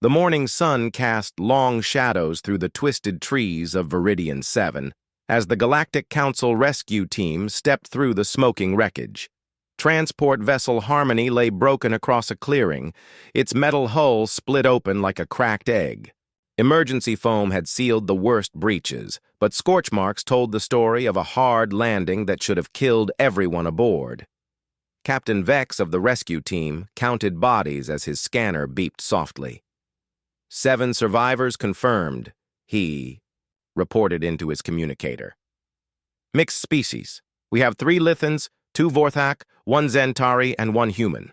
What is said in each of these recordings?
The morning sun cast long shadows through the twisted trees of Viridian 7 as the Galactic Council rescue team stepped through the smoking wreckage. Transport vessel Harmony lay broken across a clearing, its metal hull split open like a cracked egg. Emergency foam had sealed the worst breaches, but scorch marks told the story of a hard landing that should have killed everyone aboard. Captain Vex of the rescue team counted bodies as his scanner beeped softly. 7 survivors confirmed, he reported into his communicator. Mixed species. We have 3 Lithans, 2 Vorthak, 1 Zentari, and 1 human.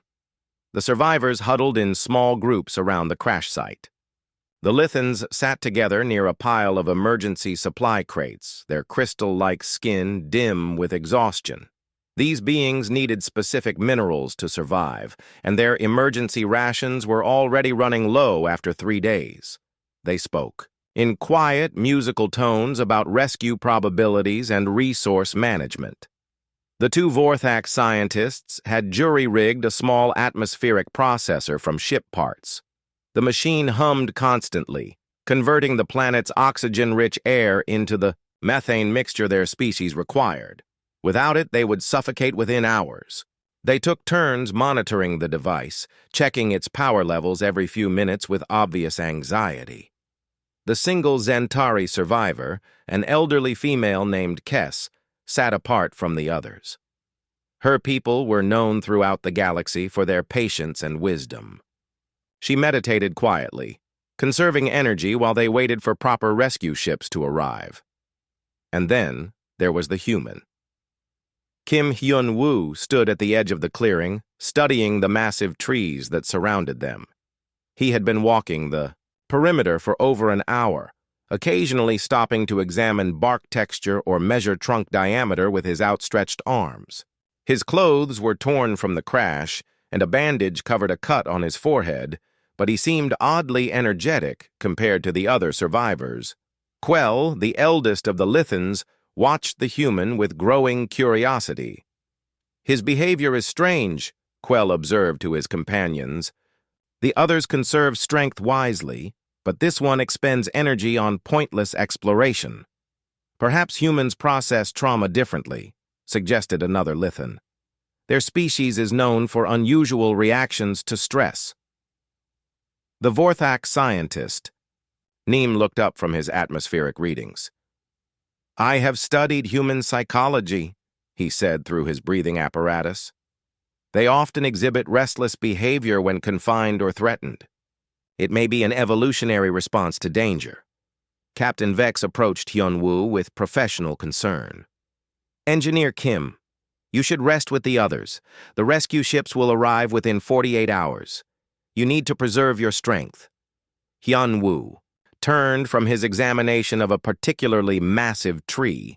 The survivors huddled in small groups around the crash site. The Lithans sat together near a pile of emergency supply crates, their crystal-like skin dim with exhaustion. These beings needed specific minerals to survive, and their emergency rations were already running low after 3 days. They spoke, in quiet, musical tones about rescue probabilities and resource management. The 2 Vorthak scientists had jury-rigged a small atmospheric processor from ship parts. The machine hummed constantly, converting the planet's oxygen-rich air into the methane mixture their species required. Without it, they would suffocate within hours. They took turns monitoring the device, checking its power levels every few minutes with obvious anxiety. The single Zentari survivor, an elderly female named Kess, sat apart from the others. Her people were known throughout the galaxy for their patience and wisdom. She meditated quietly, conserving energy while they waited for proper rescue ships to arrive. And then there was the human. Kim Hyun-woo stood at the edge of the clearing, studying the massive trees that surrounded them. He had been walking the perimeter for over an hour, occasionally stopping to examine bark texture or measure trunk diameter with his outstretched arms. His clothes were torn from the crash, and a bandage covered a cut on his forehead, but he seemed oddly energetic compared to the other survivors. Quell, the eldest of the Lithans, watched the human with growing curiosity. His behavior is strange, Quell observed to his companions. The others conserve strength wisely, but this one expends energy on pointless exploration. Perhaps humans process trauma differently, suggested another Lithan. Their species is known for unusual reactions to stress. The Vorthak scientist. Neem looked up from his atmospheric readings. I have studied human psychology, he said through his breathing apparatus. They often exhibit restless behavior when confined or threatened. It may be an evolutionary response to danger. Captain Vex approached Hyun-woo with professional concern. Engineer Kim, you should rest with the others. The rescue ships will arrive within 48 hours. You need to preserve your strength. Hyun-woo turned from his examination of a particularly massive tree.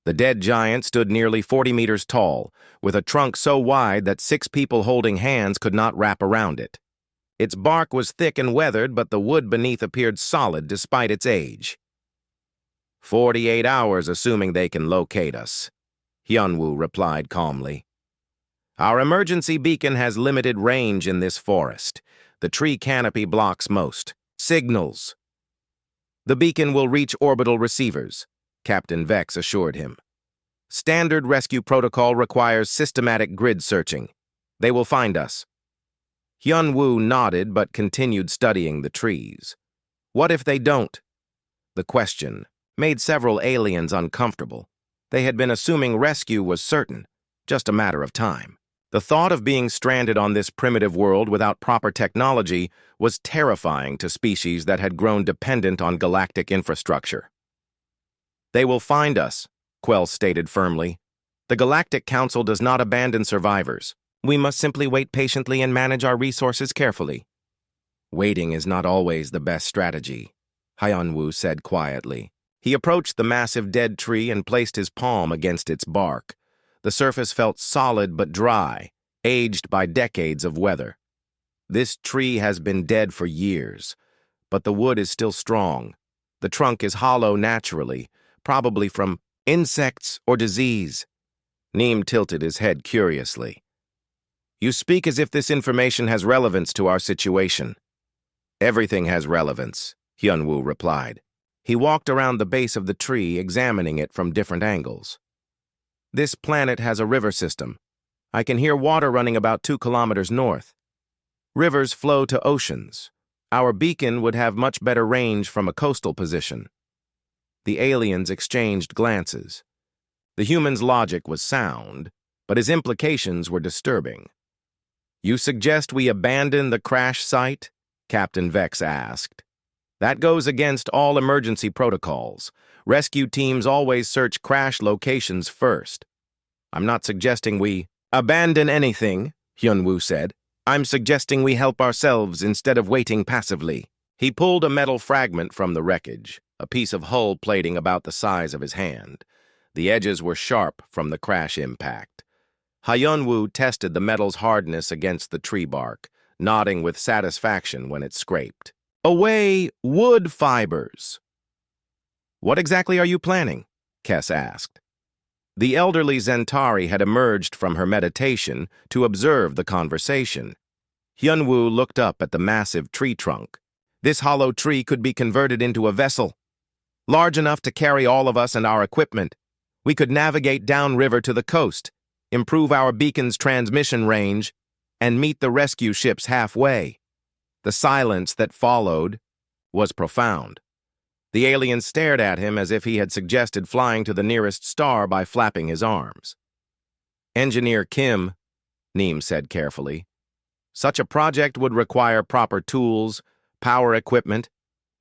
The dead giant stood nearly 40 meters tall, with a trunk so wide that 6 people holding hands could not wrap around it. Its bark was thick and weathered, but the wood beneath appeared solid despite its age. 48 hours, assuming they can locate us, Hyun-woo replied calmly. Our emergency beacon has limited range in this forest. The tree canopy blocks most. Signals. The beacon will reach orbital receivers, Captain Vex assured him. Standard rescue protocol requires systematic grid searching. They will find us. Hyun-woo nodded but continued studying the trees. What if they don't? The question made several aliens uncomfortable. They had been assuming rescue was certain, just a matter of time. The thought of being stranded on this primitive world without proper technology was terrifying to species that had grown dependent on galactic infrastructure. They will find us, Quell stated firmly. The Galactic Council does not abandon survivors. We must simply wait patiently and manage our resources carefully. Waiting is not always the best strategy, Hyun-woo said quietly. He approached the massive dead tree and placed his palm against its bark. The surface felt solid but dry, aged by decades of weather. This tree has been dead for years, but the wood is still strong. The trunk is hollow naturally, probably from insects or disease. Neem tilted his head curiously. You speak as if this information has relevance to our situation. Everything has relevance, Hyunwoo replied. He walked around the base of the tree, examining it from different angles. This planet has a river system. I can hear water running about 2 kilometers north. Rivers flow to oceans. Our beacon would have much better range from a coastal position. The aliens exchanged glances. The human's logic was sound, but his implications were disturbing. You suggest we abandon the crash site? Captain Vex asked. That goes against all emergency protocols. Rescue teams always search crash locations first. I'm not suggesting we abandon anything, Hyunwoo said. I'm suggesting we help ourselves instead of waiting passively. He pulled a metal fragment from the wreckage, a piece of hull plating about the size of his hand. The edges were sharp from the crash impact. Hyunwoo tested the metal's hardness against the tree bark, nodding with satisfaction when it scraped. Away, wood fibers! What exactly are you planning? Kess asked. The elderly Zentari had emerged from her meditation to observe the conversation. Hyunwoo looked up at the massive tree trunk. This hollow tree could be converted into a vessel, large enough to carry all of us and our equipment. We could navigate downriver to the coast, improve our beacon's transmission range, and meet the rescue ships halfway. The silence that followed was profound. The alien stared at him as if he had suggested flying to the nearest star by flapping his arms. Engineer Kim, Neem said carefully, such a project would require proper tools, power equipment,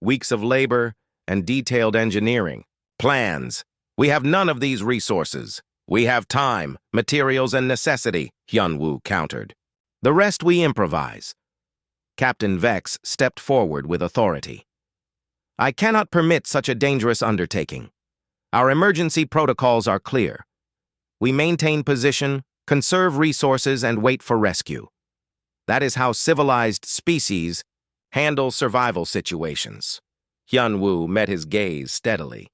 weeks of labor, and detailed engineering. Plans. We have none of these resources. We have time, materials, and necessity, Hyunwoo countered. The rest we improvise. Captain Vex stepped forward with authority. I cannot permit such a dangerous undertaking. Our emergency protocols are clear. We maintain position, conserve resources, and wait for rescue. That is how civilized species handle survival situations. Hyunwoo met his gaze steadily.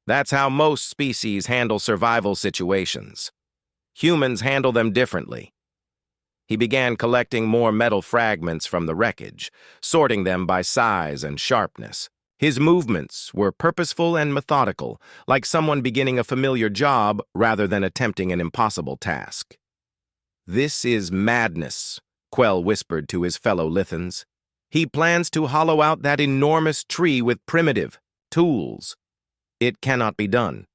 That's how most species handle survival situations. Humans handle them differently. He began collecting more metal fragments from the wreckage, sorting them by size and sharpness. His movements were purposeful and methodical, like someone beginning a familiar job rather than attempting an impossible task. This is madness, Quell whispered to his fellow Lithans. He plans to hollow out that enormous tree with primitive tools. It cannot be done.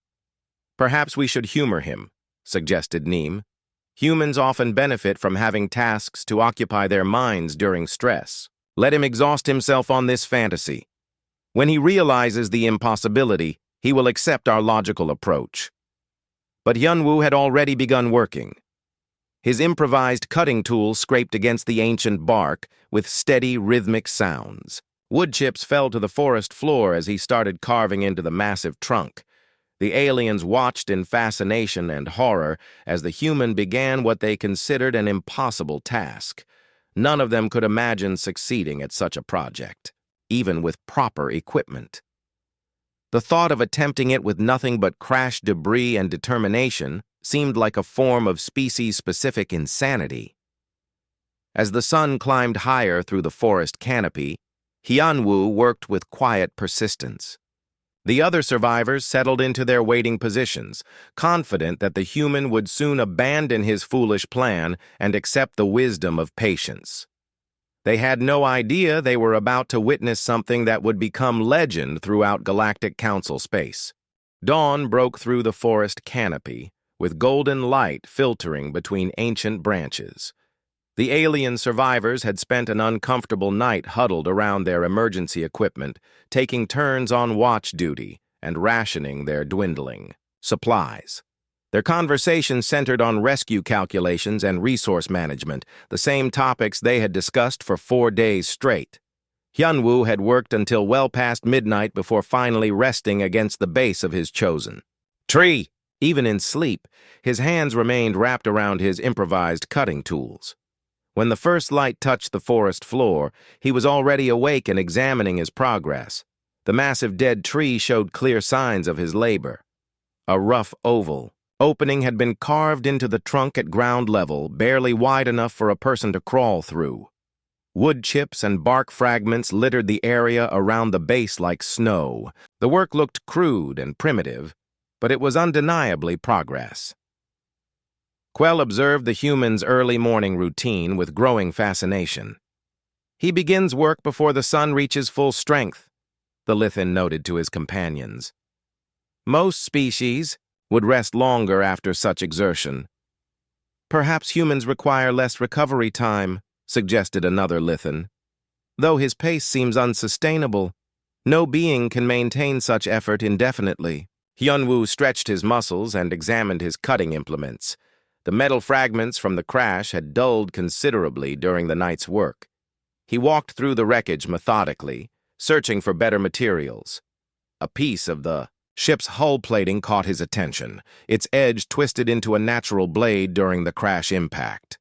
Perhaps we should humor him, suggested Neem. Humans often benefit from having tasks to occupy their minds during stress. Let him exhaust himself on this fantasy. When he realizes the impossibility, he will accept our logical approach. But Hyunwoo had already begun working. His improvised cutting tool scraped against the ancient bark with steady, rhythmic sounds. Wood chips fell to the forest floor as he started carving into the massive trunk. The aliens watched in fascination and horror as the human began what they considered an impossible task. None of them could imagine succeeding at such a project, even with proper equipment. The thought of attempting it with nothing but crash debris and determination seemed like a form of species-specific insanity. As the sun climbed higher through the forest canopy, Hyunwoo worked with quiet persistence. The other survivors settled into their waiting positions, confident that the human would soon abandon his foolish plan and accept the wisdom of patience. They had no idea they were about to witness something that would become legend throughout Galactic Council space. Dawn broke through the forest canopy, with golden light filtering between ancient branches. The alien survivors had spent an uncomfortable night huddled around their emergency equipment, taking turns on watch duty and rationing their dwindling supplies. Their conversation centered on rescue calculations and resource management, the same topics they had discussed for 4 days straight. Hyunwoo had worked until well past midnight before finally resting against the base of his chosen tree. Even in sleep, his hands remained wrapped around his improvised cutting tools. When the first light touched the forest floor, he was already awake and examining his progress. The massive dead tree showed clear signs of his labor. A rough oval opening had been carved into the trunk at ground level, barely wide enough for a person to crawl through. Wood chips and bark fragments littered the area around the base like snow. The work looked crude and primitive, but it was undeniably progress. Quell observed the human's early morning routine with growing fascination. "He begins work before the sun reaches full strength," the Lithan noted to his companions. "Most species would rest longer after such exertion." "Perhaps humans require less recovery time," suggested another Lithan. "Though his pace seems unsustainable, no being can maintain such effort indefinitely." Hyunwoo stretched his muscles and examined his cutting implements. The metal fragments from the crash had dulled considerably during the night's work. He walked through the wreckage methodically, searching for better materials. A piece of the ship's hull plating caught his attention, its edge twisted into a natural blade during the crash impact.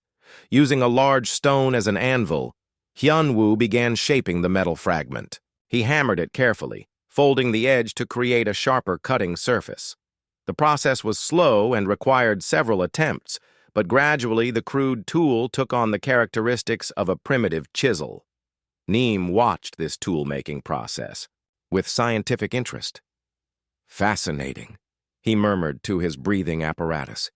Using a large stone as an anvil, Hyunwoo began shaping the metal fragment. He hammered it carefully, folding the edge to create a sharper cutting surface. The process was slow and required several attempts, but gradually the crude tool took on the characteristics of a primitive chisel. Neem watched this tool-making process with scientific interest. "Fascinating," he murmured to his breathing apparatus.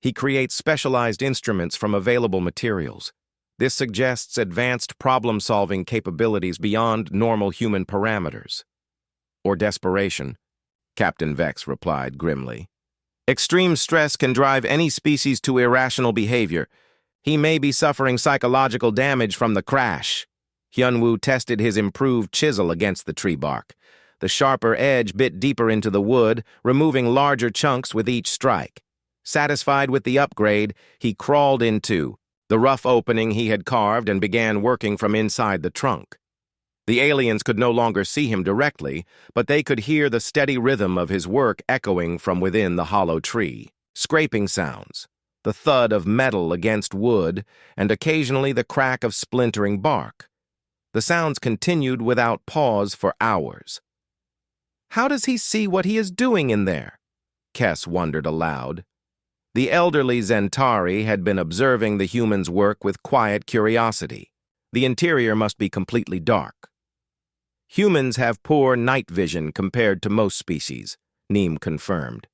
"He creates specialized instruments from available materials. This suggests advanced problem-solving capabilities beyond normal human parameters." "Or desperation," Captain Vex replied grimly. "Extreme stress can drive any species to irrational behavior. He may be suffering psychological damage from the crash." Hyunwoo tested his improved chisel against the tree bark. The sharper edge bit deeper into the wood, removing larger chunks with each strike. Satisfied with the upgrade, he crawled into the rough opening he had carved and began working from inside the trunk. The aliens could no longer see him directly, but they could hear the steady rhythm of his work echoing from within the hollow tree. Scraping sounds, the thud of metal against wood, and occasionally the crack of splintering bark. The sounds continued without pause for hours. "How does he see what he is doing in there?" Kess wondered aloud. The elderly Zentari had been observing the human's work with quiet curiosity. The interior must be completely dark. "Humans have poor night vision compared to most species," Neem confirmed.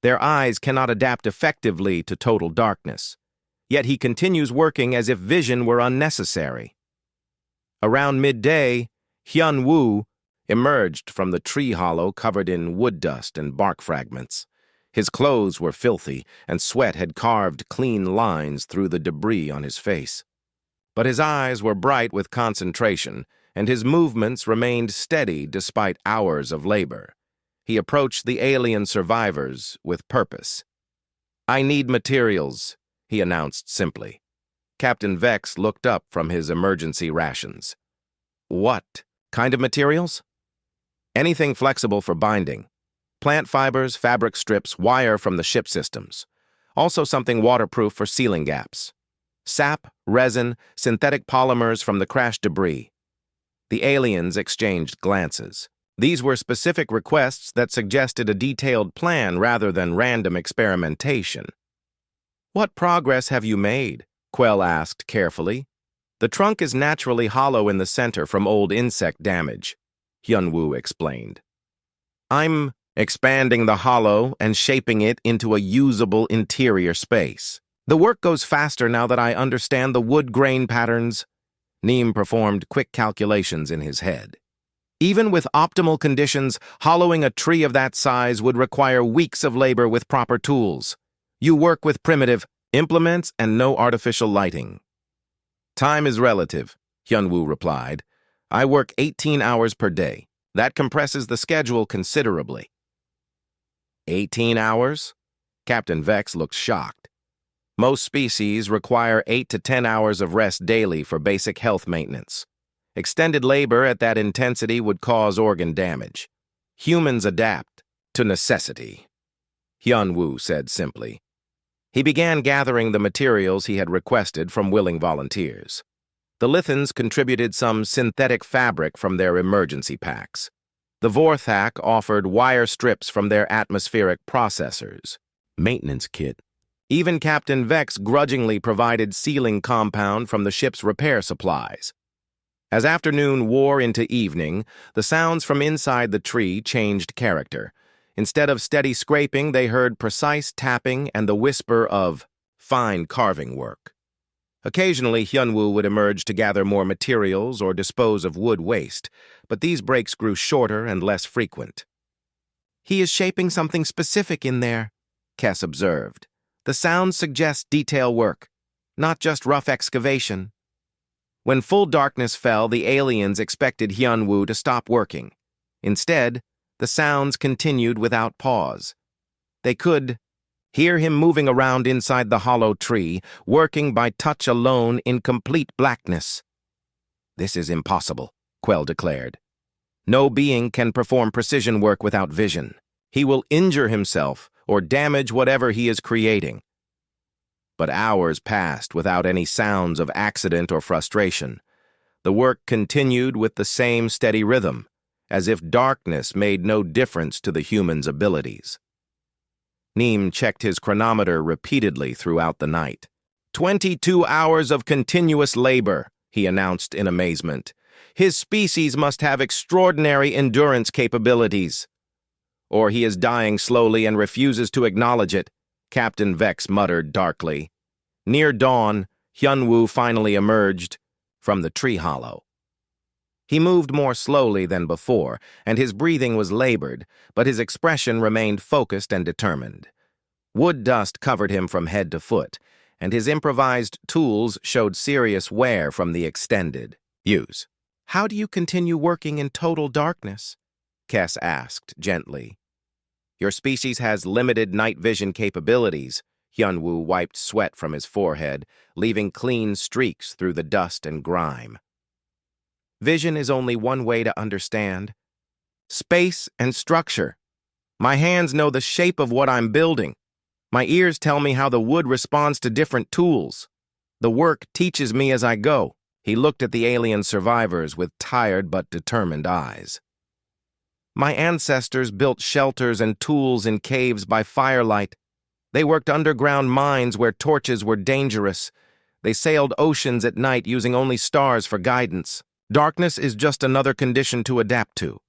"Their eyes cannot adapt effectively to total darkness. Yet he continues working as if vision were unnecessary." Around midday, Hyunwoo emerged from the tree hollow covered in wood dust and bark fragments. His clothes were filthy, and sweat had carved clean lines through the debris on his face. But his eyes were bright with concentration, and his movements remained steady despite hours of labor. He approached the alien survivors with purpose. "I need materials," he announced simply. Captain Vex looked up from his emergency rations. "What kind of materials?" "Anything flexible for binding. Plant fibers, fabric strips, wire from the ship systems. Also something waterproof for sealing gaps. Sap, resin, synthetic polymers from the crash debris." The aliens exchanged glances. These were specific requests that suggested a detailed plan rather than random experimentation. "What progress have you made?" Quell asked carefully. "The trunk is naturally hollow in the center from old insect damage," Hyunwoo explained. "I'm expanding the hollow and shaping it into a usable interior space. The work goes faster now that I understand the wood grain patterns." Neem performed quick calculations in his head. "Even with optimal conditions, hollowing a tree of that size would require weeks of labor with proper tools. You work with primitive implements and no artificial lighting." "Time is relative," Hyunwoo replied. "I work 18 hours per day. That compresses the schedule considerably." 18 hours? Captain Vex looked shocked. Most species require 8 to 10 hours of rest daily for basic health maintenance. Extended labor at that intensity would cause organ damage. Humans adapt to necessity, Hyunwoo said simply. He began gathering the materials he had requested from willing volunteers. The Lithans contributed some synthetic fabric from their emergency packs. The Vorthak offered wire strips from their atmospheric processors. Maintenance kit. Even Captain Vex grudgingly provided sealing compound from the ship's repair supplies. As afternoon wore into evening, the sounds from inside the tree changed character. Instead of steady scraping, they heard precise tapping and the whisper of fine carving work. Occasionally, Hyunwoo would emerge to gather more materials or dispose of wood waste, but these breaks grew shorter and less frequent. "He is shaping something specific in there," Kess observed. "The sounds suggest detail work, not just rough excavation." When full darkness fell, the aliens expected Hyunwoo to stop working. Instead, the sounds continued without pause. They could hear him moving around inside the hollow tree, working by touch alone in complete blackness. "This is impossible," Quell declared. "No being can perform precision work without vision. He will injure himself or damage whatever he is creating." But hours passed without any sounds of accident or frustration. The work continued with the same steady rhythm, as if darkness made no difference to the human's abilities. Neem checked his chronometer repeatedly throughout the night. 22 hours of continuous labor," he announced in amazement. "His species must have extraordinary endurance capabilities." "Or he is dying slowly and refuses to acknowledge it," Captain Vex muttered darkly. Near dawn, Hyunwoo finally emerged from the tree hollow. He moved more slowly than before, and his breathing was labored, but his expression remained focused and determined. Wood dust covered him from head to foot, and his improvised tools showed serious wear from the extended use. "How do you continue working in total darkness?" Kess asked gently. "Your species has limited night vision capabilities." Hyunwoo wiped sweat from his forehead, leaving clean streaks through the dust and grime. "Vision is only one way to understand. Space and structure. My hands know the shape of what I'm building. My ears tell me how the wood responds to different tools. The work teaches me as I go." He looked at the alien survivors with tired but determined eyes. "My ancestors built shelters and tools in caves by firelight. They worked underground mines where torches were dangerous. They sailed oceans at night using only stars for guidance. Darkness is just another condition to adapt to."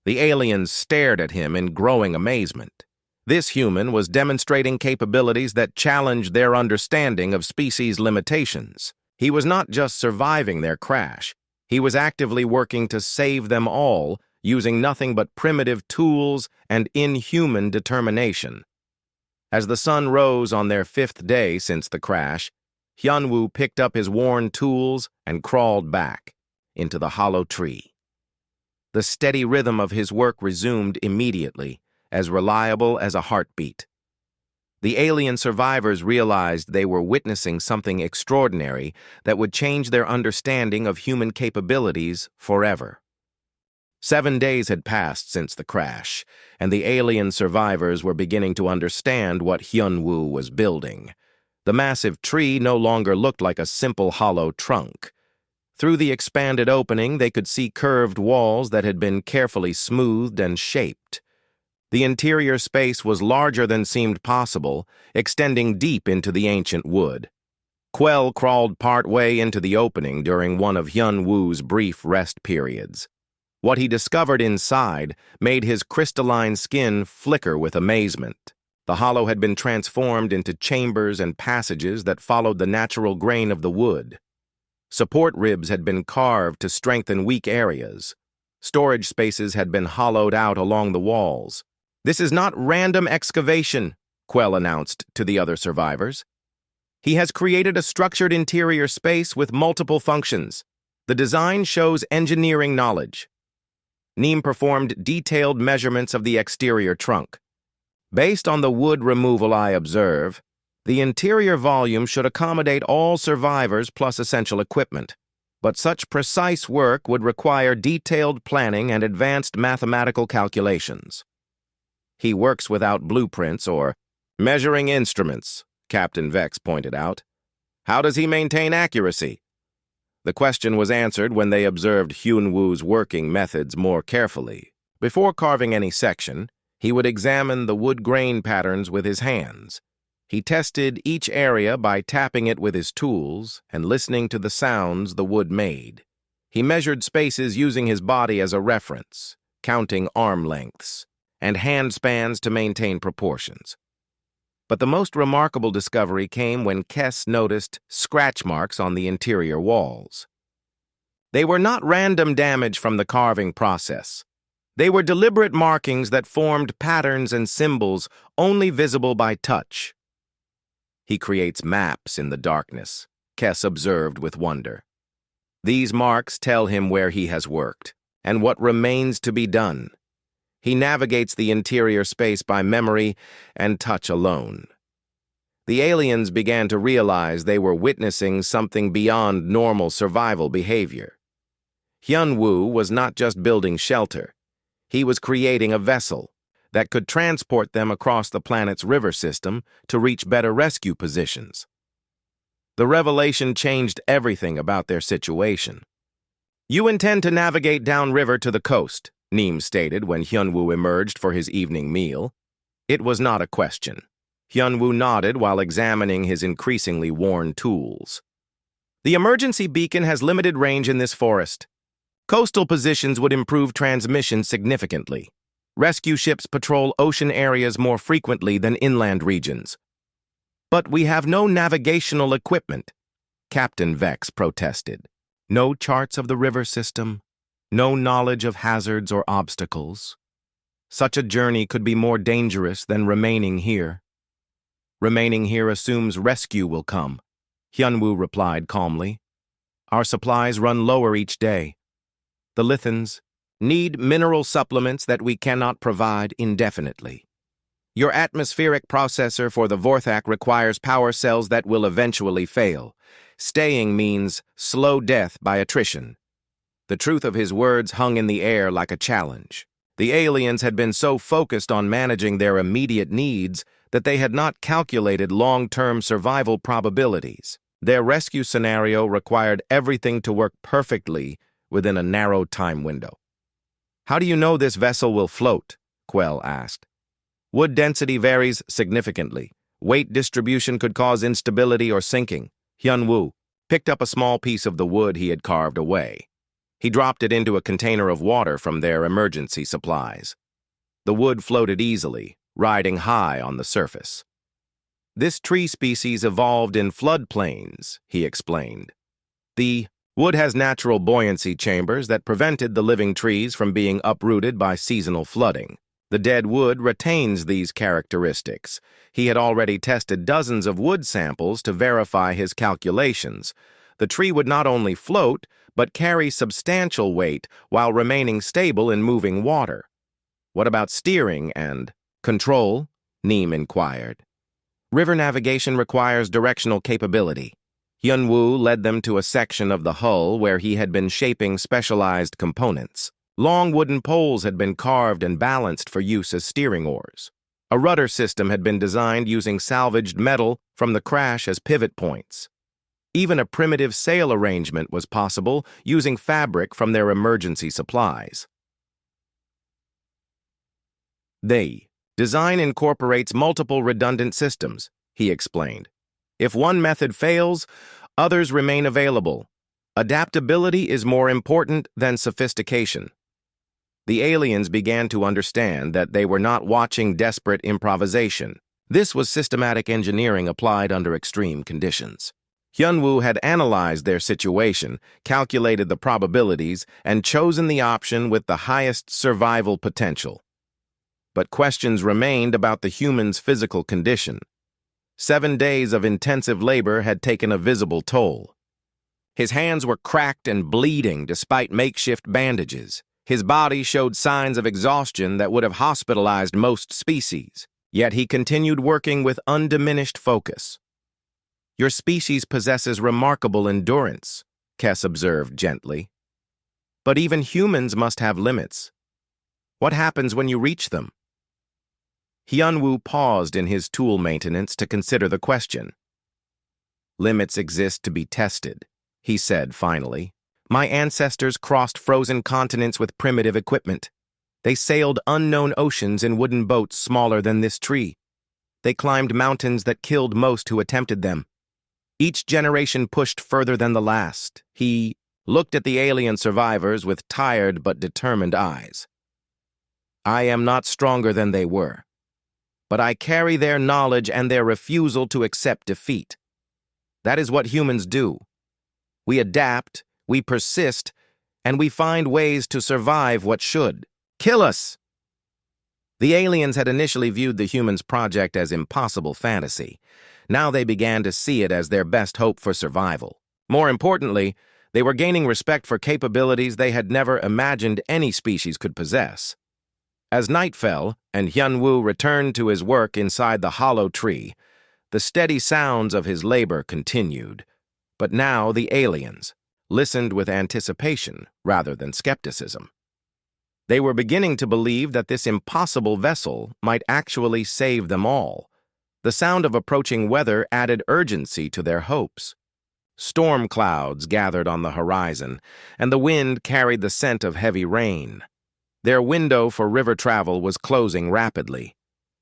The aliens stared at him in growing amazement. This human was demonstrating capabilities that challenged their understanding of species limitations. He was not just surviving their crash. He was actively working to save them all, using nothing but primitive tools and inhuman determination. As the sun rose on their 5th day since the crash, Hyunwoo picked up his worn tools and crawled back into the hollow tree. The steady rhythm of his work resumed immediately, as reliable as a heartbeat. The alien survivors realized they were witnessing something extraordinary that would change their understanding of human capabilities forever. 7 days had passed since the crash, and the alien survivors were beginning to understand what Hyunwoo was building. The massive tree no longer looked like a simple hollow trunk. Through the expanded opening, they could see curved walls that had been carefully smoothed and shaped. The interior space was larger than seemed possible, extending deep into the ancient wood. Quell crawled partway into the opening during one of Hyunwoo's brief rest periods. What he discovered inside made his crystalline skin flicker with amazement. The hollow had been transformed into chambers and passages that followed the natural grain of the wood. Support ribs had been carved to strengthen weak areas. Storage spaces had been hollowed out along the walls. "This is not random excavation," Quell announced to the other survivors. "He has created a structured interior space with multiple functions. The design shows engineering knowledge." Neem performed detailed measurements of the exterior trunk. "Based on the wood removal I observe, the interior volume should accommodate all survivors plus essential equipment. But such precise work would require detailed planning and advanced mathematical calculations." "He works without blueprints or measuring instruments," Captain Vex pointed out. "How does he maintain accuracy?" The question was answered when they observed Hyunwoo's working methods more carefully. Before carving any section, he would examine the wood grain patterns with his hands. He tested each area by tapping it with his tools and listening to the sounds the wood made. He measured spaces using his body as a reference, counting arm lengths and hand spans to maintain proportions. But the most remarkable discovery came when Kess noticed scratch marks on the interior walls. They were not random damage from the carving process. They were deliberate markings that formed patterns and symbols only visible by touch. He creates maps in the darkness, Kess observed with wonder. These marks tell him where he has worked and what remains to be done. He navigates the interior space by memory and touch alone. The aliens began to realize they were witnessing something beyond normal survival behavior. Hyun-woo was not just building shelter. He was creating a vessel that could transport them across the planet's river system to reach better rescue positions. The revelation changed everything about their situation. "You intend to navigate downriver to the coast," Neem stated when Hyun-woo emerged for his evening meal. It was not a question. Hyun-woo nodded while examining his increasingly worn tools. "The emergency beacon has limited range in this forest. Coastal positions would improve transmission significantly. Rescue ships patrol ocean areas more frequently than inland regions. But we have no navigational equipment," Captain Vex protested. "No charts of the river system, no knowledge of hazards or obstacles. Such a journey could be more dangerous than remaining here." "Remaining here assumes rescue will come," Hyun-woo replied calmly. "Our supplies run lower each day. The Lithans need mineral supplements that we cannot provide indefinitely. Your atmospheric processor for the Vorthak requires power cells that will eventually fail. Staying means slow death by attrition." The truth of his words hung in the air like a challenge. The aliens had been so focused on managing their immediate needs that they had not calculated long-term survival probabilities. Their rescue scenario required everything to work perfectly within a narrow time window. "How do you know this vessel will float?" Quell asked. "Wood density varies significantly. Weight distribution could cause instability or sinking." Hyun-woo picked up a small piece of the wood he had carved away. He dropped it into a container of water from their emergency supplies. The wood floated easily, riding high on the surface. "This tree species evolved in floodplains," he explained. "The wood has natural buoyancy chambers that prevented the living trees from being uprooted by seasonal flooding. The dead wood retains these characteristics. He had already tested dozens of wood samples to verify his calculations. The tree would not only float, but carry substantial weight while remaining stable in moving water." "What about steering and control?" Neem inquired. "River navigation requires directional capability." Hyun-woo led them to a section of the hull where he had been shaping specialized components. Long wooden poles had been carved and balanced for use as steering oars. A rudder system had been designed using salvaged metal from the crash as pivot points. Even a primitive sail arrangement was possible using fabric from their emergency supplies. "The design incorporates multiple redundant systems," he explained. "If one method fails, others remain available. Adaptability is more important than sophistication." The aliens began to understand that they were not watching desperate improvisation. This was systematic engineering applied under extreme conditions. Hyun-woo had analyzed their situation, calculated the probabilities, and chosen the option with the highest survival potential. But questions remained about the human's physical condition. 7 days of intensive labor had taken a visible toll. His hands were cracked and bleeding despite makeshift bandages. His body showed signs of exhaustion that would have hospitalized most species, yet he continued working with undiminished focus. "Your species possesses remarkable endurance," Kess observed gently. "But even humans must have limits. What happens when you reach them?" Hyun-woo paused in his tool maintenance to consider the question. "Limits exist to be tested," he said finally. "My ancestors crossed frozen continents with primitive equipment. They sailed unknown oceans in wooden boats smaller than this tree. They climbed mountains that killed most who attempted them. Each generation pushed further than the last." He looked at the alien survivors with tired but determined eyes. I am not stronger than they were, but I carry their knowledge and their refusal to accept defeat. That is what humans do. We adapt, we persist, and we find ways to survive what should kill us. The aliens had initially viewed the humans' project as impossible fantasy. Now they began to see it as their best hope for survival. More importantly, they were gaining respect for capabilities they had never imagined any species could possess. As night fell and Hyun-woo returned to his work inside the hollow tree, the steady sounds of his labor continued. But now the aliens listened with anticipation rather than skepticism. They were beginning to believe that this impossible vessel might actually save them all. The sound of approaching weather added urgency to their hopes. Storm clouds gathered on the horizon, and the wind carried the scent of heavy rain. Their window for river travel was closing rapidly.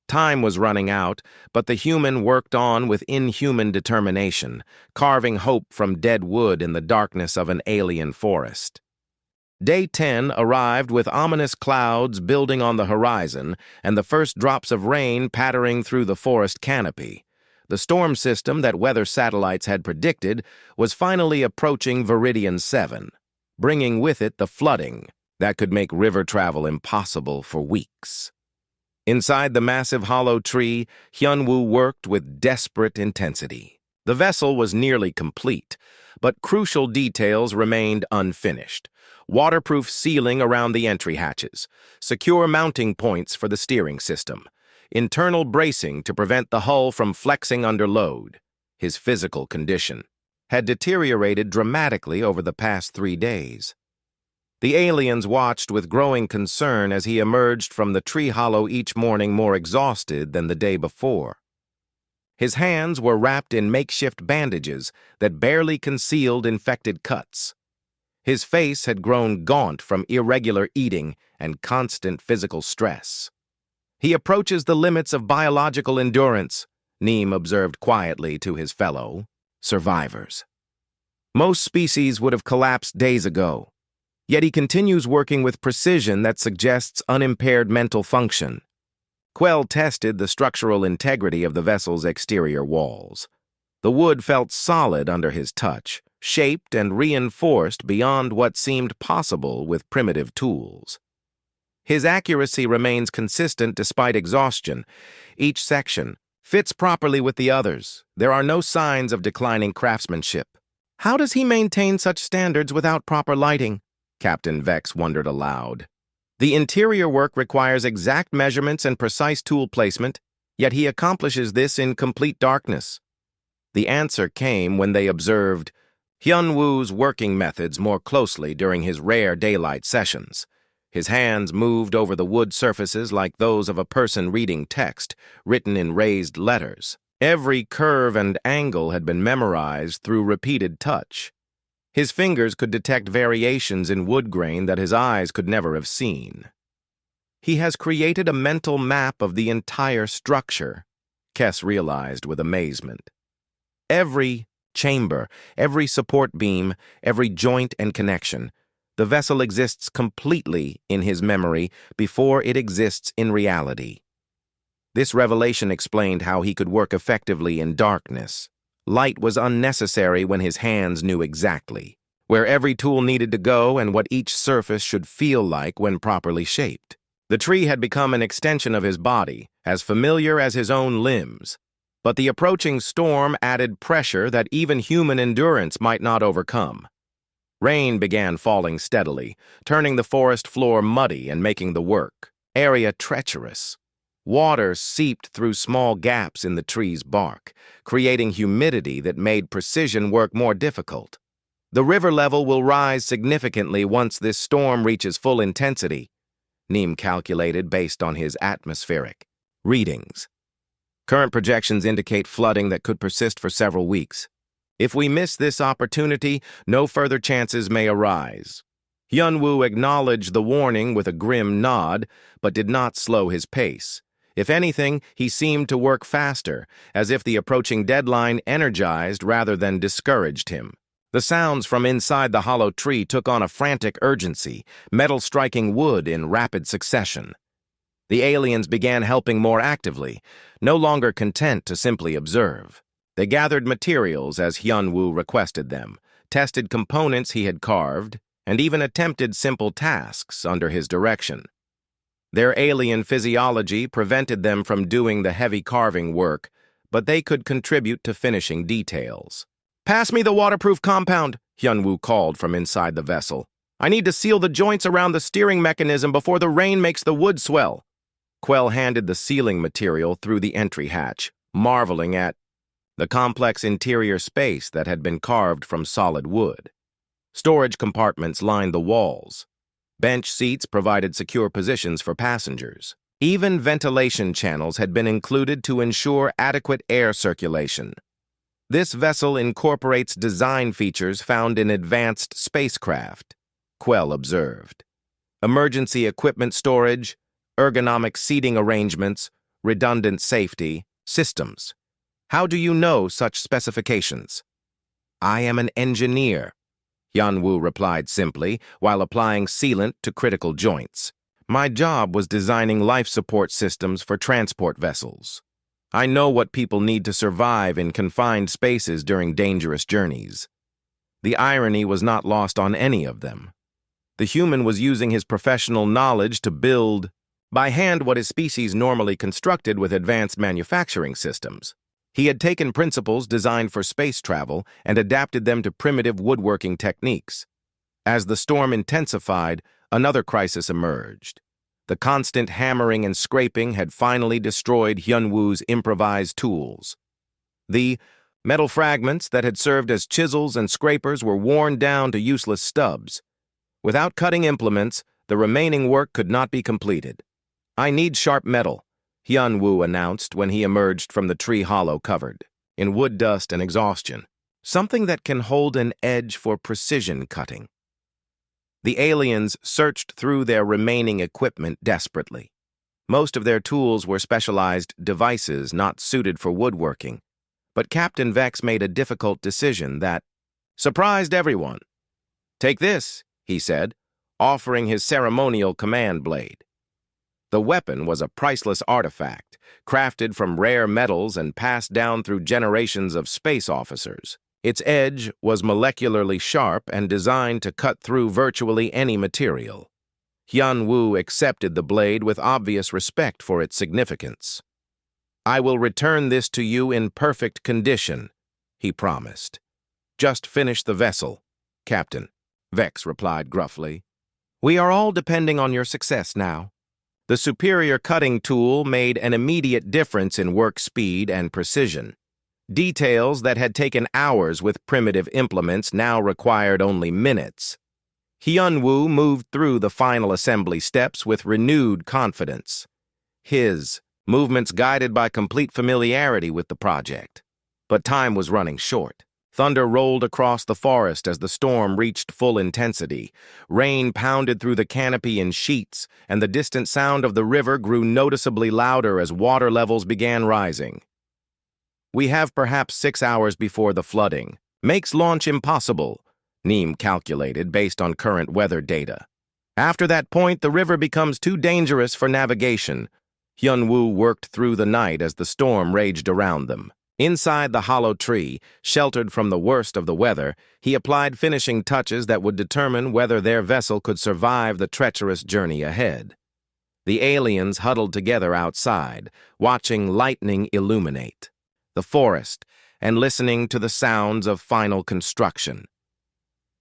Time was running out, but the human worked on with inhuman determination, carving hope from dead wood in the darkness of an alien forest. Day 10 arrived with ominous clouds building on the horizon and the first drops of rain pattering through the forest canopy. The storm system that weather satellites had predicted was finally approaching Viridian 7, bringing with it the flooding that could make river travel impossible for weeks. Inside the massive hollow tree, Hyun-woo worked with desperate intensity. The vessel was nearly complete, but crucial details remained unfinished. Waterproof sealing around the entry hatches, secure mounting points for the steering system, internal bracing to prevent the hull from flexing under load. His physical condition had deteriorated dramatically over the past 3 days. The aliens watched with growing concern as he emerged from the tree hollow each morning more exhausted than the day before. His hands were wrapped in makeshift bandages that barely concealed infected cuts. His face had grown gaunt from irregular eating and constant physical stress. He approaches the limits of biological endurance, Neem observed quietly to his fellow survivors. Most species would have collapsed days ago, yet he continues working with precision that suggests unimpaired mental function. Quell tested the structural integrity of the vessel's exterior walls. The wood felt solid under his touch, shaped and reinforced beyond what seemed possible with primitive tools. His accuracy remains consistent despite exhaustion. Each section fits properly with the others. There are no signs of declining craftsmanship. How does he maintain such standards without proper lighting? Captain Vex wondered aloud. The interior work requires exact measurements and precise tool placement, yet he accomplishes this in complete darkness. The answer came when they observed Hyun-woo's working methods more closely during his rare daylight sessions. His hands moved over the wood surfaces like those of a person reading text, written in raised letters. Every curve and angle had been memorized through repeated touch. His fingers could detect variations in wood grain that his eyes could never have seen. He has created a mental map of the entire structure, Kess realized with amazement. Every chamber, every support beam, every joint and connection, the vessel exists completely in his memory before it exists in reality. This revelation explained how he could work effectively in darkness. Light was unnecessary when his hands knew exactly where every tool needed to go and what each surface should feel like when properly shaped. The tree had become an extension of his body, as familiar as his own limbs. But the approaching storm added pressure that even human endurance might not overcome. Rain began falling steadily, turning the forest floor muddy and making the work area treacherous. Water seeped through small gaps in the tree's bark, creating humidity that made precision work more difficult. The river level will rise significantly once this storm reaches full intensity, Neem calculated based on his atmospheric readings. Current projections indicate flooding that could persist for several weeks. If we miss this opportunity, no further chances may arise. Hyun-woo acknowledged the warning with a grim nod, but did not slow his pace. If anything, he seemed to work faster, as if the approaching deadline energized rather than discouraged him. The sounds from inside the hollow tree took on a frantic urgency, metal striking wood in rapid succession. The aliens began helping more actively, no longer content to simply observe. They gathered materials as Hyun-woo requested them, tested components he had carved, and even attempted simple tasks under his direction. Their alien physiology prevented them from doing the heavy carving work, but they could contribute to finishing details. "Pass me the waterproof compound," Hyun-woo called from inside the vessel. "I need to seal the joints around the steering mechanism before the rain makes the wood swell." Quell handed the sealing material through the entry hatch, marveling at the complex interior space that had been carved from solid wood. Storage compartments lined the walls. Bench seats provided secure positions for passengers. Even ventilation channels had been included to ensure adequate air circulation. This vessel incorporates design features found in advanced spacecraft, Quell observed. Emergency equipment storage, ergonomic seating arrangements, redundant safety, systems. How do you know such specifications? "I am an engineer," Hyun-woo replied simply while applying sealant to critical joints. "My job was designing life support systems for transport vessels. I know what people need to survive in confined spaces during dangerous journeys." The irony was not lost on any of them. The human was using his professional knowledge to build by hand what his species normally constructed with advanced manufacturing systems. He had taken principles designed for space travel and adapted them to primitive woodworking techniques. As the storm intensified, another crisis emerged. The constant hammering and scraping had finally destroyed Hyun-woo's improvised tools. The metal fragments that had served as chisels and scrapers were worn down to useless stubs. Without cutting implements, the remaining work could not be completed. "I need sharp metal," Hyun-woo announced when he emerged from the tree hollow covered in wood dust and exhaustion. "Something that can hold an edge for precision cutting." The aliens searched through their remaining equipment desperately. Most of their tools were specialized devices not suited for woodworking, but Captain Vex made a difficult decision that surprised everyone. "Take this," he said, offering his ceremonial command blade. The weapon was a priceless artifact, crafted from rare metals and passed down through generations of space officers. Its edge was molecularly sharp and designed to cut through virtually any material. Hyun-woo accepted the blade with obvious respect for its significance. "I will return this to you in perfect condition," he promised. "Just finish the vessel, Captain," Vex replied gruffly. "We are all depending on your success now." The superior cutting tool made an immediate difference in work speed and precision. Details that had taken hours with primitive implements now required only minutes. Hyun-woo moved through the final assembly steps with renewed confidence, his movements guided by complete familiarity with the project. But time was running short. Thunder rolled across the forest as the storm reached full intensity. Rain pounded through the canopy in sheets, and the distant sound of the river grew noticeably louder as water levels began rising. "We have perhaps 6 hours before the flooding. Makes launch impossible," Neem calculated based on current weather data. "After that point, the river becomes too dangerous for navigation." Hyun-woo worked through the night as the storm raged around them. Inside the hollow tree, sheltered from the worst of the weather, he applied finishing touches that would determine whether their vessel could survive the treacherous journey ahead. The aliens huddled together outside, watching lightning illuminate the forest and listening to the sounds of final construction.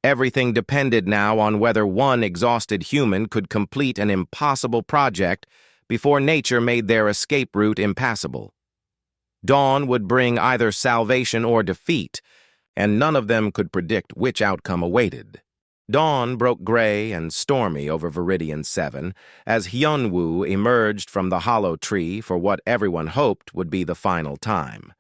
Everything depended now on whether one exhausted human could complete an impossible project before nature made their escape route impassable. Dawn would bring either salvation or defeat, and none of them could predict which outcome awaited. Dawn broke gray and stormy over Viridian 7 as Hyun-woo emerged from the hollow tree for what everyone hoped would be the final time.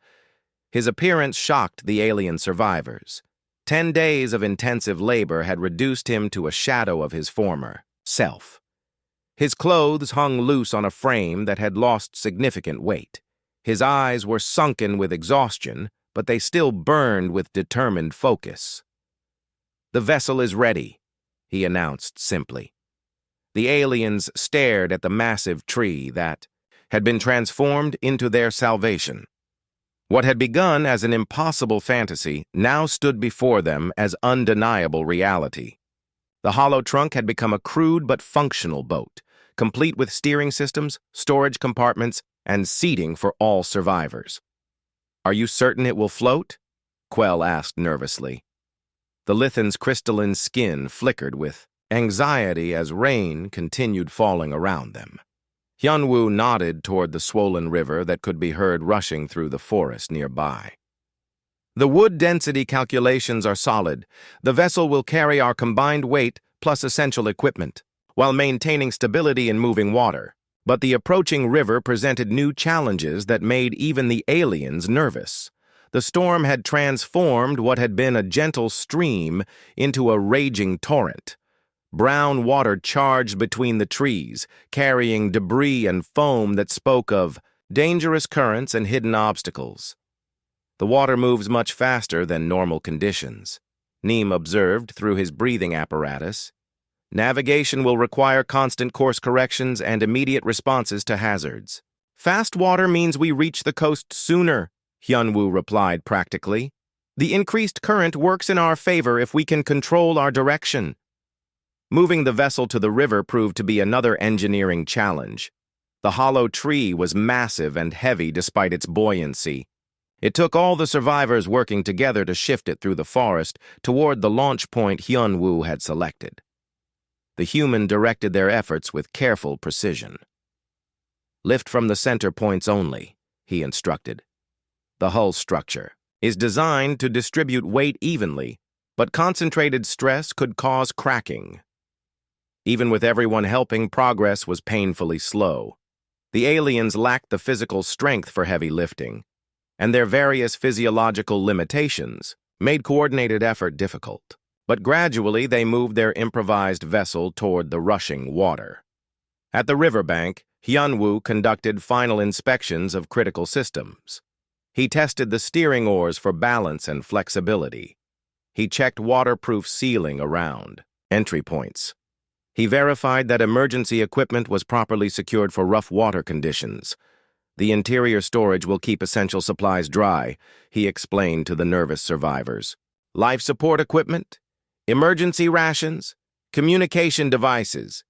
His appearance shocked the alien survivors. 10 days of intensive labor had reduced him to a shadow of his former self. His clothes hung loose on a frame that had lost significant weight. His eyes were sunken with exhaustion, but they still burned with determined focus. "The vessel is ready," he announced simply. The aliens stared at the massive tree that had been transformed into their salvation. What had begun as an impossible fantasy now stood before them as undeniable reality. The hollow trunk had become a crude but functional boat, complete with steering systems, storage compartments, and seating for all survivors. "Are you certain it will float?" Quell asked nervously. The Lithan's crystalline skin flickered with anxiety as rain continued falling around them. Hyunwoo nodded toward the swollen river that could be heard rushing through the forest nearby. "The wood density calculations are solid. The vessel will carry our combined weight plus essential equipment, while maintaining stability in moving water. But the approaching river presented new challenges that made even the aliens nervous. The storm had transformed what had been a gentle stream into a raging torrent. Brown water charged between the trees, carrying debris and foam that spoke of dangerous currents and hidden obstacles. "The water moves much faster than normal conditions," Neem observed through his breathing apparatus. "Navigation will require constant course corrections and immediate responses to hazards." "Fast water means we reach the coast sooner," Hyunwoo replied practically. "The increased current works in our favor if we can control our direction." Moving the vessel to the river proved to be another engineering challenge. The hollow tree was massive and heavy despite its buoyancy. It took all the survivors working together to shift it through the forest toward the launch point Hyunwoo had selected. The human directed their efforts with careful precision. "Lift from the center points only," he instructed. "The hull structure is designed to distribute weight evenly, but concentrated stress could cause cracking." Even with everyone helping, progress was painfully slow. The aliens lacked the physical strength for heavy lifting, and their various physiological limitations made coordinated effort difficult. But gradually they moved their improvised vessel toward the rushing water. At the riverbank, Hyunwoo conducted final inspections of critical systems. He tested the steering oars for balance and flexibility. He checked waterproof sealing around entry points. He verified that emergency equipment was properly secured for rough water conditions. "The interior storage will keep essential supplies dry," he explained to the nervous survivors. "Life support equipment, emergency rations, communication devices.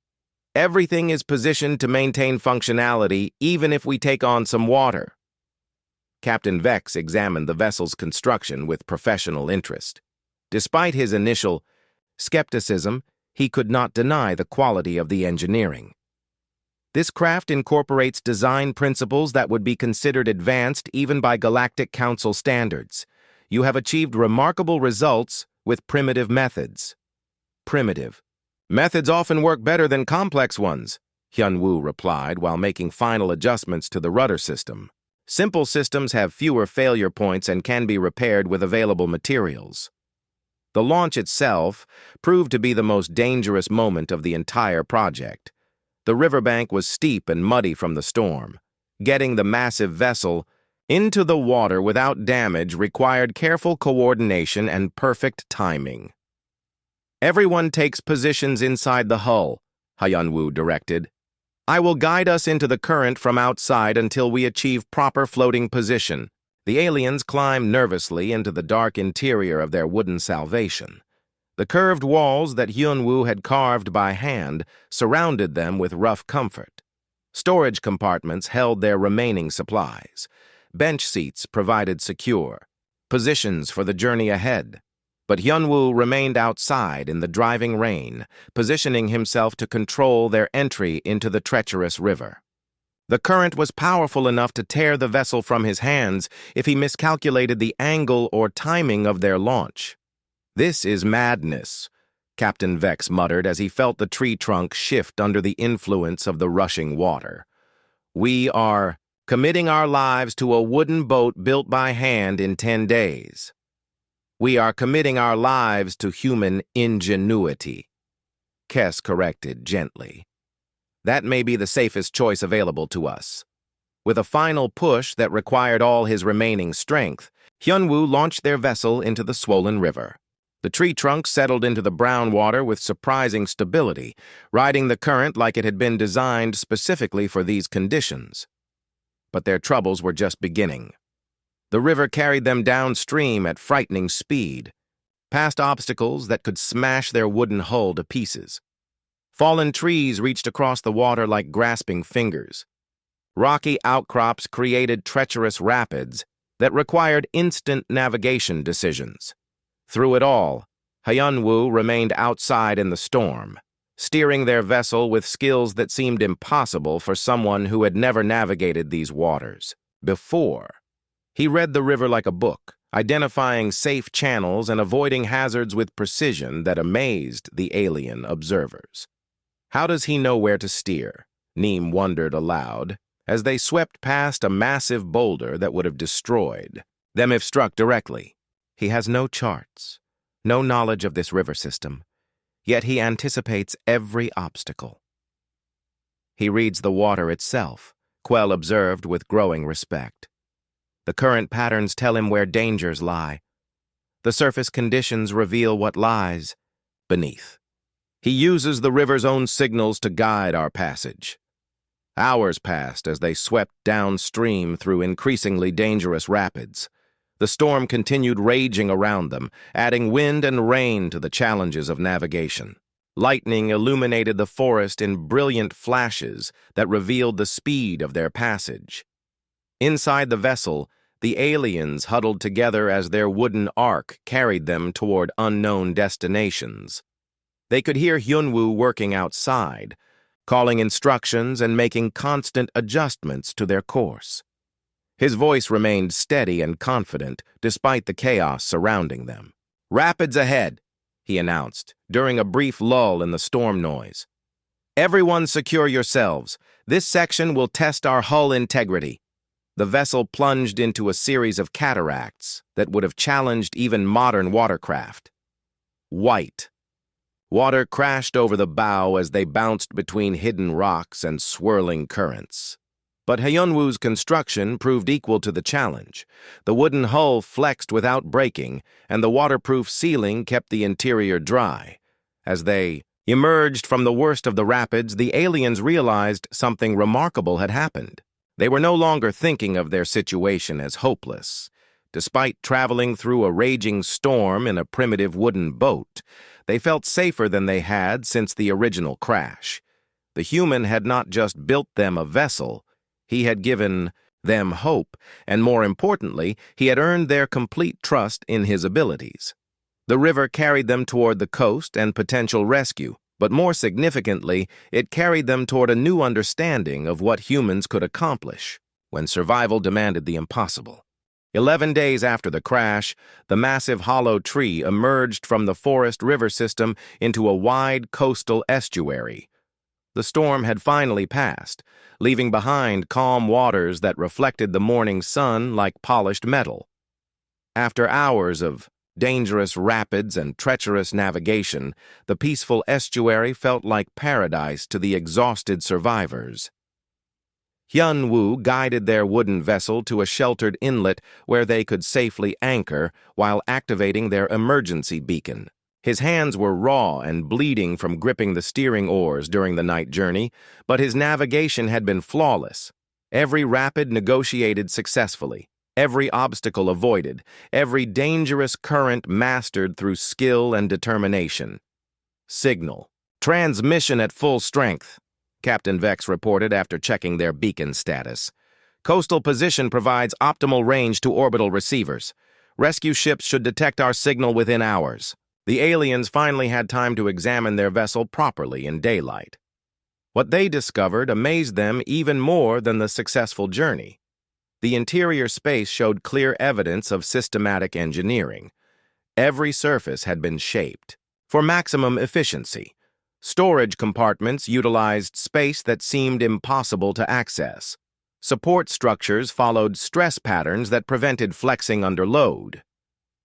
Everything is positioned to maintain functionality even if we take on some water." Captain Vex examined the vessel's construction with professional interest. Despite his initial skepticism, he could not deny the quality of the engineering. "This craft incorporates design principles that would be considered advanced even by Galactic Council standards. You have achieved remarkable results with primitive methods." "Primitive methods often work better than complex ones," Hyunwoo replied while making final adjustments to the rudder system. "Simple systems have fewer failure points and can be repaired with available materials." The launch itself proved to be the most dangerous moment of the entire project. The riverbank was steep and muddy from the storm. Getting the massive vessel into the water without damage required careful coordination and perfect timing. "Everyone takes positions inside the hull," Hyunwoo directed. "I will guide us into the current from outside until we achieve proper floating position." The aliens climbed nervously into the dark interior of their wooden salvation. The curved walls that Hyunwoo had carved by hand surrounded them with rough comfort. Storage compartments held their remaining supplies. Bench seats provided secure positions for the journey ahead. But Hyunwoo remained outside in the driving rain, positioning himself to control their entry into the treacherous river. The current was powerful enough to tear the vessel from his hands if he miscalculated the angle or timing of their launch. "This is madness," Captain Vex muttered as he felt the tree trunk shift under the influence of the rushing water. "We are committing our lives to a wooden boat built by hand in 10 days. We are committing our lives to human ingenuity," Kess corrected gently. "That may be the safest choice available to us." With a final push that required all his remaining strength, Hyunwoo launched their vessel into the swollen river. The tree trunk settled into the brown water with surprising stability, riding the current like it had been designed specifically for these conditions. But their troubles were just beginning. The river carried them downstream at frightening speed, past obstacles that could smash their wooden hull to pieces. Fallen trees reached across the water like grasping fingers. Rocky outcrops created treacherous rapids that required instant navigation decisions. Through it all, Hyunwoo remained outside in the storm, steering their vessel with skills that seemed impossible for someone who had never navigated these waters before. He read the river like a book, identifying safe channels and avoiding hazards with precision that amazed the alien observers. How does he know where to steer? Neem wondered aloud, as they swept past a massive boulder that would have destroyed them if struck directly. He has no charts, no knowledge of this river system, yet he anticipates every obstacle. He reads the water itself, Quell observed with growing respect. The current patterns tell him where dangers lie. The surface conditions reveal what lies beneath. He uses the river's own signals to guide our passage. Hours passed as they swept downstream through increasingly dangerous rapids. The storm continued raging around them, adding wind and rain to the challenges of navigation. Lightning illuminated the forest in brilliant flashes that revealed the speed of their passage. Inside the vessel, the aliens huddled together as their wooden ark carried them toward unknown destinations. They could hear Hyunwoo working outside, calling instructions and making constant adjustments to their course. His voice remained steady and confident despite the chaos surrounding them. "Rapids ahead," he announced, during a brief lull in the storm noise. "Everyone secure yourselves. This section will test our hull integrity." The vessel plunged into a series of cataracts that would have challenged even modern watercraft. White. Water crashed over the bow as they bounced between hidden rocks and swirling currents. But Hyunwoo's construction proved equal to the challenge. The wooden hull flexed without breaking, and the waterproof ceiling kept the interior dry. As they emerged from the worst of the rapids, the aliens realized something remarkable had happened. They were no longer thinking of their situation as hopeless. Despite traveling through a raging storm in a primitive wooden boat, they felt safer than they had since the original crash. The human had not just built them a vessel, he had given them hope, and more importantly, he had earned their complete trust in his abilities. The river carried them toward the coast and potential rescue, but more significantly, it carried them toward a new understanding of what humans could accomplish when survival demanded the impossible. 11 days after the crash, the massive hollow tree emerged from the forest river system into a wide coastal estuary. The storm had finally passed, leaving behind calm waters that reflected the morning sun like polished metal. After hours of dangerous rapids and treacherous navigation, the peaceful estuary felt like paradise to the exhausted survivors. Hyunwoo guided their wooden vessel to a sheltered inlet where they could safely anchor while activating their emergency beacon. His hands were raw and bleeding from gripping the steering oars during the night journey, but his navigation had been flawless. Every rapid negotiated successfully, every obstacle avoided, every dangerous current mastered through skill and determination. Signal. "Transmission at full strength," Captain Vex reported after checking their beacon status. "Coastal position provides optimal range to orbital receivers. Rescue ships should detect our signal within hours." The aliens finally had time to examine their vessel properly in daylight. What they discovered amazed them even more than the successful journey. The interior space showed clear evidence of systematic engineering. Every surface had been shaped for maximum efficiency. Storage compartments utilized space that seemed impossible to access. Support structures followed stress patterns that prevented flexing under load.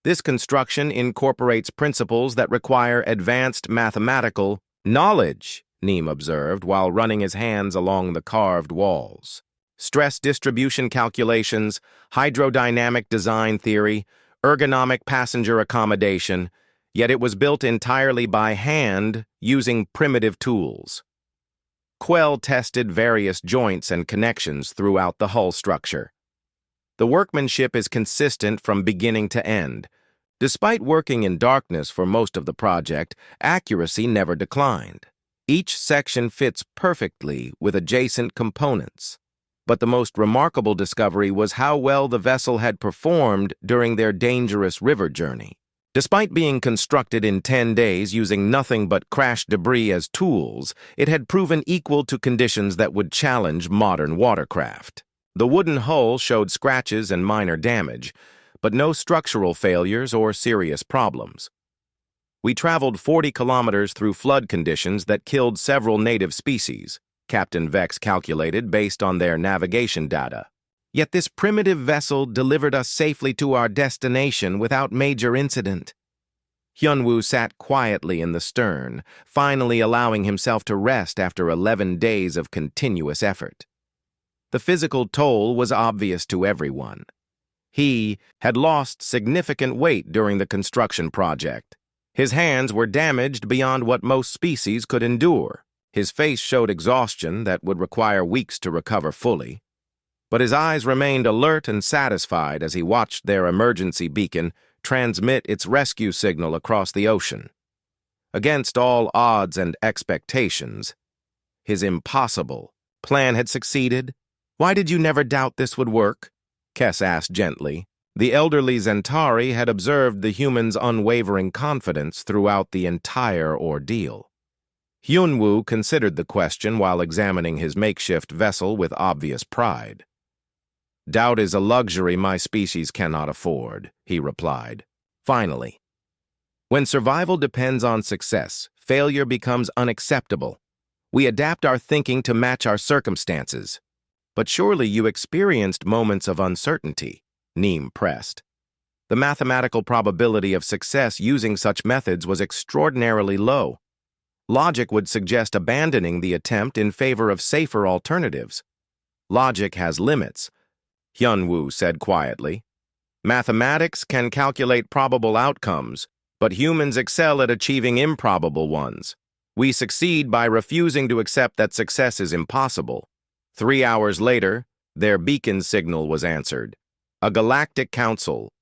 This construction incorporates principles that require advanced mathematical knowledge, Neem observed while running his hands along the carved walls. Stress distribution calculations, hydrodynamic design theory, ergonomic passenger accommodation. yet it was built entirely by hand using primitive tools. Quell tested various joints and connections throughout the hull structure. The workmanship is consistent from beginning to end. Despite working in darkness for most of the project, accuracy never declined. Each section fits perfectly with adjacent components. But the most remarkable discovery was how well the vessel had performed during their dangerous river journey. Despite being constructed in 10 days using nothing but crashed debris as tools, it had proven equal to conditions that would challenge modern watercraft. The wooden hull showed scratches and minor damage, but no structural failures or serious problems. We traveled 40 kilometers through flood conditions that killed several native species, Captain Vex calculated based on their navigation data. Yet this primitive vessel delivered us safely to our destination without major incident. Hyunwoo sat quietly in the stern, finally allowing himself to rest after 11 days of continuous effort. The physical toll was obvious to everyone. He had lost significant weight during the construction project. His hands were damaged beyond what most species could endure. His face showed exhaustion that would require weeks to recover fully. But his eyes remained alert and satisfied as he watched their emergency beacon transmit its rescue signal across the ocean. Against all odds and expectations, his impossible plan had succeeded. "Why did you never doubt this would work?" Kes asked gently. The elderly Zentari had observed the human's unwavering confidence throughout the entire ordeal. Hyunwoo considered the question while examining his makeshift vessel with obvious pride. "Doubt is a luxury my species cannot afford," he replied. Finally, when survival depends on success, failure becomes unacceptable. We adapt our thinking to match our circumstances. "But surely you experienced moments of uncertainty," Neem pressed. The mathematical probability of success using such methods was extraordinarily low. Logic would suggest abandoning the attempt in favor of safer alternatives. "Logic has limits," Hyunwoo said quietly. "Mathematics can calculate probable outcomes, but humans excel at achieving improbable ones. We succeed by refusing to accept that success is impossible." 3 hours later, their beacon signal was answered. A galactic council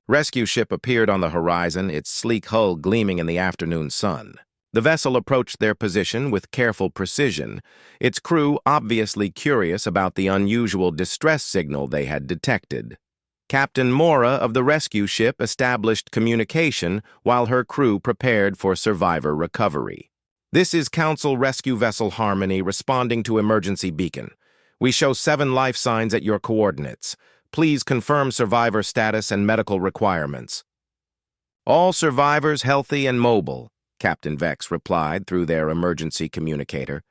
rescue ship appeared on the horizon, its sleek hull gleaming in the afternoon sun. The vessel approached their position with careful precision, its crew obviously curious about the unusual distress signal they had detected. Captain Mora of the rescue ship established communication while her crew prepared for survivor recovery. "This is Council Rescue Vessel Harmony responding to emergency beacon. We show 7 life signs at your coordinates. Please confirm survivor status and medical requirements." "All survivors healthy and mobile," Captain Vex replied through their emergency communicator.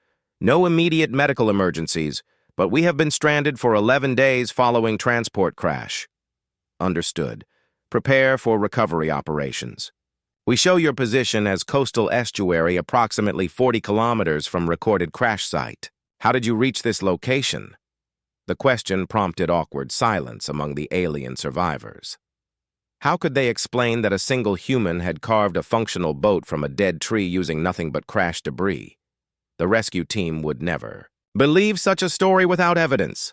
"No immediate medical emergencies, but we have been stranded for 11 days following transport crash." "Understood. Prepare for recovery operations. We show your position as coastal estuary approximately 40 kilometers from recorded crash site. How did you reach this location?" The question prompted awkward silence among the alien survivors. How could they explain that a single human had carved a functional boat from a dead tree using nothing but crashed debris? The rescue team would never believe such a story without evidence.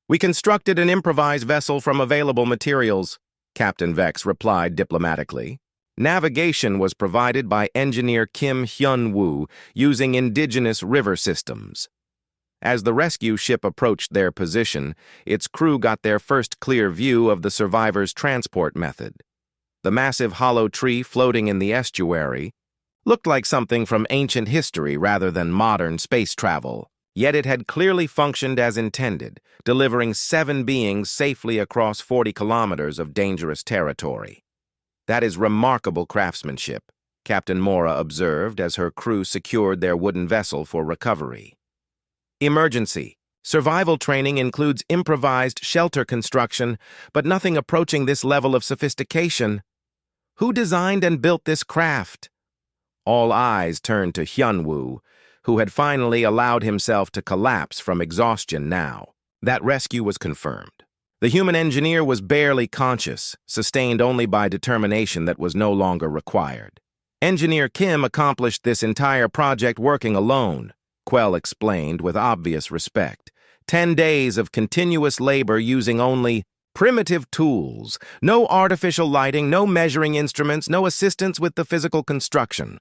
"We constructed an improvised vessel from available materials," Captain Vex replied diplomatically. "Navigation was provided by engineer Kim Hyun-woo using indigenous river systems." As the rescue ship approached their position, its crew got their first clear view of the survivors' transport method. The massive hollow tree floating in the estuary looked like something from ancient history rather than modern space travel. Yet it had clearly functioned as intended, delivering 7 beings safely across 40 kilometers of dangerous territory. "That is remarkable craftsmanship," Captain Mora observed as her crew secured their wooden vessel for recovery. Emergency. Survival training includes improvised shelter construction, but nothing approaching this level of sophistication. Who designed and built this craft? All eyes turned to Hyunwoo, who had finally allowed himself to collapse from exhaustion now. That rescue was confirmed. The human engineer was barely conscious, sustained only by determination that was no longer required. Engineer Kim accomplished this entire project working alone, Quell explained with obvious respect. 10 days of continuous labor using only primitive tools, no artificial lighting, no measuring instruments, no assistance with the physical construction.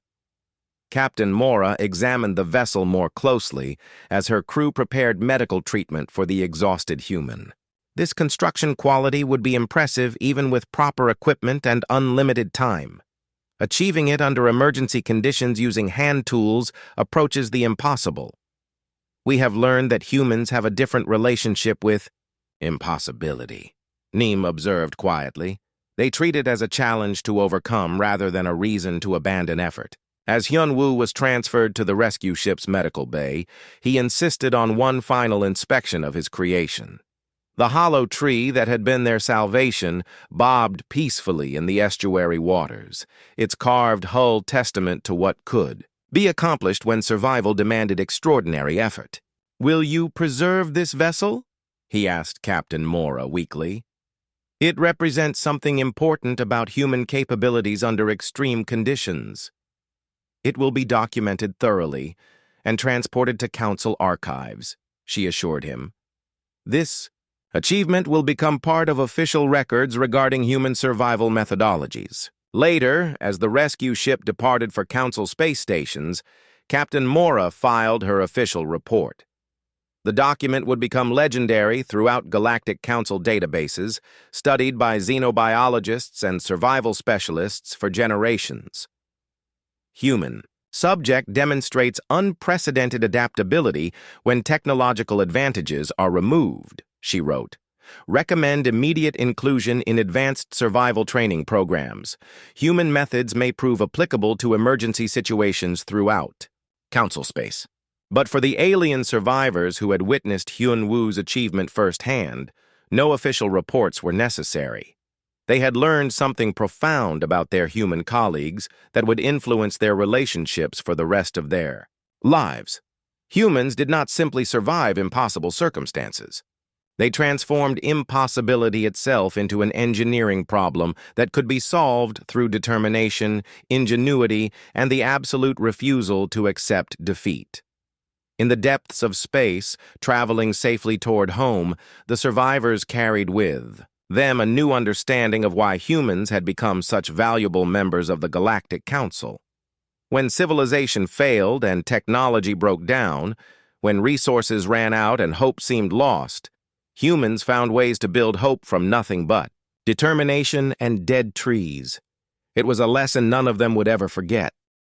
Captain Mora examined the vessel more closely as her crew prepared medical treatment for the exhausted human. This construction quality would be impressive even with proper equipment and unlimited time. Achieving it under emergency conditions using hand tools approaches the impossible. We have learned that humans have a different relationship with impossibility, Neem observed quietly. They treat it as a challenge to overcome rather than a reason to abandon effort. As Hyun-woo was transferred to the rescue ship's medical bay, he insisted on one final inspection of his creation. The hollow tree that had been their salvation bobbed peacefully in the estuary waters, its carved hull testament to what could be accomplished when survival demanded extraordinary effort. "Will you preserve this vessel?" he asked Captain Mora weakly. "It represents something important about human capabilities under extreme conditions." "It will be documented thoroughly and transported to Council archives," she assured him. "This achievement will become part of official records regarding human survival methodologies." Later, as the rescue ship departed for Council space stations, Captain Mora filed her official report. The document would become legendary throughout Galactic Council databases, studied by xenobiologists and survival specialists for generations. Human. Subject demonstrates unprecedented adaptability when technological advantages are removed, she wrote. Recommend immediate inclusion in advanced survival training programs. Human methods may prove applicable to emergency situations throughout Council space. But for the alien survivors who had witnessed Hyun-woo's achievement firsthand, no official reports were necessary. They had learned something profound about their human colleagues that would influence their relationships for the rest of their lives. Humans did not simply survive impossible circumstances. They transformed impossibility itself into an engineering problem that could be solved through determination, ingenuity, and the absolute refusal to accept defeat. In the depths of space, traveling safely toward home, the survivors carried with them a new understanding of why humans had become such valuable members of the Galactic Council. When civilization failed and technology broke down, when resources ran out and hope seemed lost, humans found ways to build hope from nothing but determination and dead trees. It was a lesson none of them would ever forget.